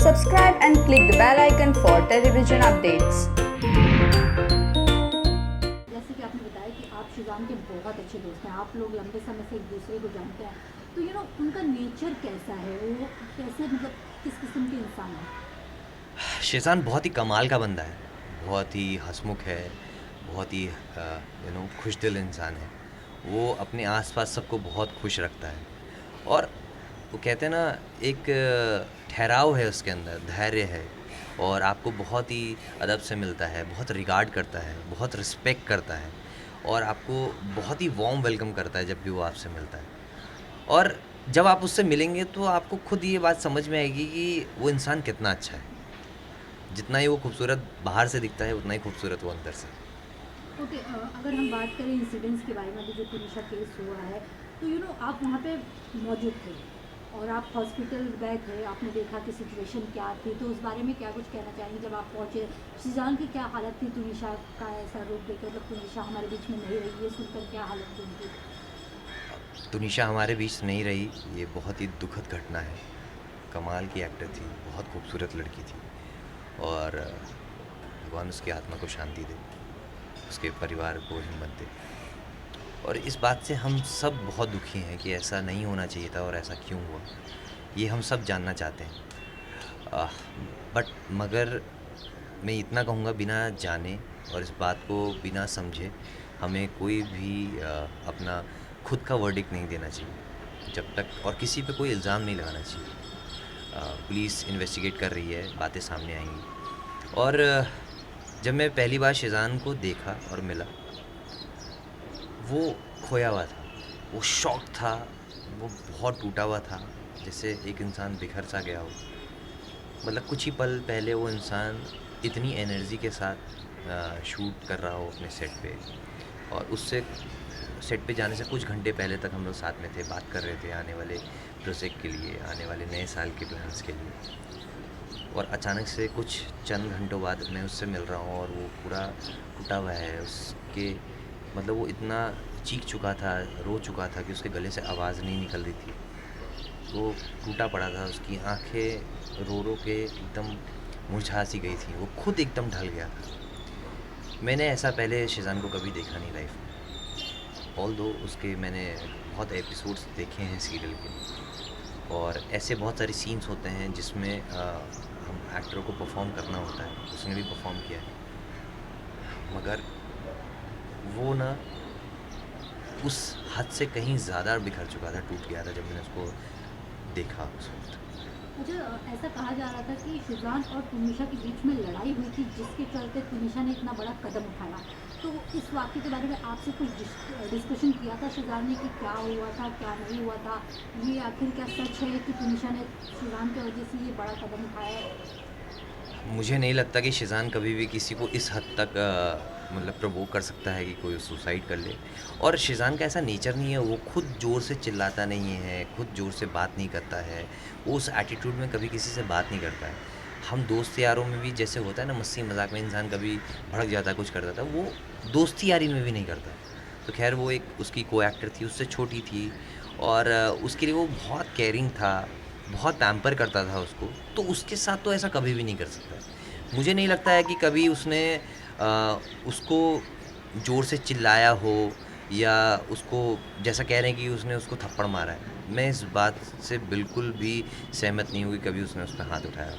Subscribe and click the bell icon for television updates. जैसे कि आपने बताया कि आप शिजान के बहुत अच्छे दोस्त हैं, आप लोग लंबे समय से एक दूसरे को जानते हैं, तो उनका नेचर कैसा है, वो कैसे किस किस्म के इंसान है? शेज़ान बहुत ही कमाल का बंदा है, बहुत ही हँसमुख है, बहुत ही खुशदिल इंसान है। वो अपने आस-पास सबको बहुत खुश रखता है और वो कहते हैं ना, एक ठहराव है उसके अंदर, धैर्य है और आपको बहुत ही अदब से मिलता है, बहुत रिगार्ड करता है, बहुत रिस्पेक्ट करता है और आपको बहुत ही वार्म वेलकम करता है जब भी वो आपसे मिलता है। और जब आप उससे मिलेंगे तो आपको खुद ये बात समझ में आएगी कि वो इंसान कितना अच्छा है। जितना ही वो खूबसूरत बाहर से दिखता है, उतना ही खूबसूरत वो अंदर से। ओके, अगर हम बात करें इंसिडेंट्स के बारे में, अभी जो तुनिशा केस हुआ है, तो आप वहाँ पे मौजूद थे और आप हॉस्पिटल गए थे, आपने देखा कि सिचुएशन क्या थी, तो उस बारे में क्या कुछ कहना चाहेंगे? जब आप पहुँचे, शिजान की क्या हालत थी? तुनिशा का ऐसा रूप देकर, मतलब तुनिशा हमारे बीच में नहीं रही, ये सुनकर क्या हालत थी उनकी? तुनिशा हमारे बीच नहीं रही, ये बहुत ही दुखद घटना है। कमाल की एक्टर थी, बहुत खूबसूरत लड़की थी और भगवान उसकी आत्मा को शांति दे, उसके परिवार को हिम्मत दे। और इस बात से हम सब बहुत दुखी हैं कि ऐसा नहीं होना चाहिए था और ऐसा क्यों हुआ, ये हम सब जानना चाहते हैं। बट मगर मैं इतना कहूँगा, बिना जाने और इस बात को बिना समझे हमें कोई भी अपना खुद का वर्डिक्ट नहीं देना चाहिए जब तक, और किसी पे कोई इल्ज़ाम नहीं लगाना चाहिए। पुलिस इन्वेस्टिगेट कर रही है, बातें सामने आएंगी। और जब मैं पहली बार शेज़ान को देखा और मिला, वो खोया हुआ था, वो शॉक था, वो बहुत टूटा हुआ था, जैसे एक इंसान बिखर सा गया हो। मतलब कुछ ही पल पहले वो इंसान इतनी एनर्जी के साथ शूट कर रहा हो अपने सेट पे, और उससे सेट पे जाने से कुछ घंटे पहले तक हम लोग साथ में थे, बात कर रहे थे आने वाले प्रोजेक्ट के लिए, आने वाले नए साल के प्लान्स के लिए। और अचानक से कुछ चंद घंटों बाद मैं उससे मिल रहा हूँ और वो पूरा टूटा हुआ है। उसके मतलब वो इतना चीख चुका था, रो चुका था कि उसके गले से आवाज़ नहीं निकल रही थी। वो टूटा पड़ा था, उसकी आंखें रो रो के एकदम मुरझा सी गई थी, वो खुद एकदम ढल गया था। मैंने ऐसा पहले शेज़ान को कभी देखा नहीं लाइफ में। ऑल दो उसके मैंने बहुत एपिसोड्स देखे हैं सीरियल के, और ऐसे बहुत सारे सीन्स होते हैं जिसमें हम एक्टरों को परफॉर्म करना होता है, उसने भी परफॉर्म किया है। मगर वो ना उस हद से कहीं ज़्यादा बिखर चुका था, टूट गया था जब मैंने उसको देखा उस वक्त। अच्छा, ऐसा कहा जा रहा था कि शिजान और तुनिशा के बीच में लड़ाई हुई थी, जिसके चलते तुनिशा ने इतना बड़ा कदम उठाया। तो इस वाक़े के बारे में आपसे कुछ डिस्कशन किया था शिजान ने कि क्या हुआ था, क्या नहीं हुआ था? ये आखिर क्या सच है कि तुनिशा ने शिजान की वजह से ये बड़ा कदम उठाया है? मुझे नहीं लगता कि शेज़ान कभी भी किसी को इस हद तक मतलब प्रोवोक कर सकता है कि कोई सुसाइड कर ले। और शेज़ान का ऐसा नेचर नहीं है, वो खुद ज़ोर से चिल्लाता नहीं है, खुद ज़ोर से बात नहीं करता है, वो उस एटीट्यूड में कभी किसी से बात नहीं करता है। हम दोस्त यारों में भी जैसे होता है ना, मस्ती मजाक में इंसान कभी भड़क जाता है, कुछ कर देता है, वो दोस्ती यारी में भी नहीं करता। तो खैर, वो एक उसकी को एक्टर थी, उससे छोटी थी और उसके लिए वो बहुत केयरिंग था, बहुत पैम्पर करता था उसको, तो उसके साथ तो ऐसा कभी भी नहीं कर सकता है। मुझे नहीं लगता है कि कभी उसने उसको ज़ोर से चिल्लाया हो, या उसको जैसा कह रहे हैं कि उसने उसको थप्पड़ मारा है। मैं इस बात से बिल्कुल भी सहमत नहीं हूँ कि कभी उसने उस पे हाथ उठाया।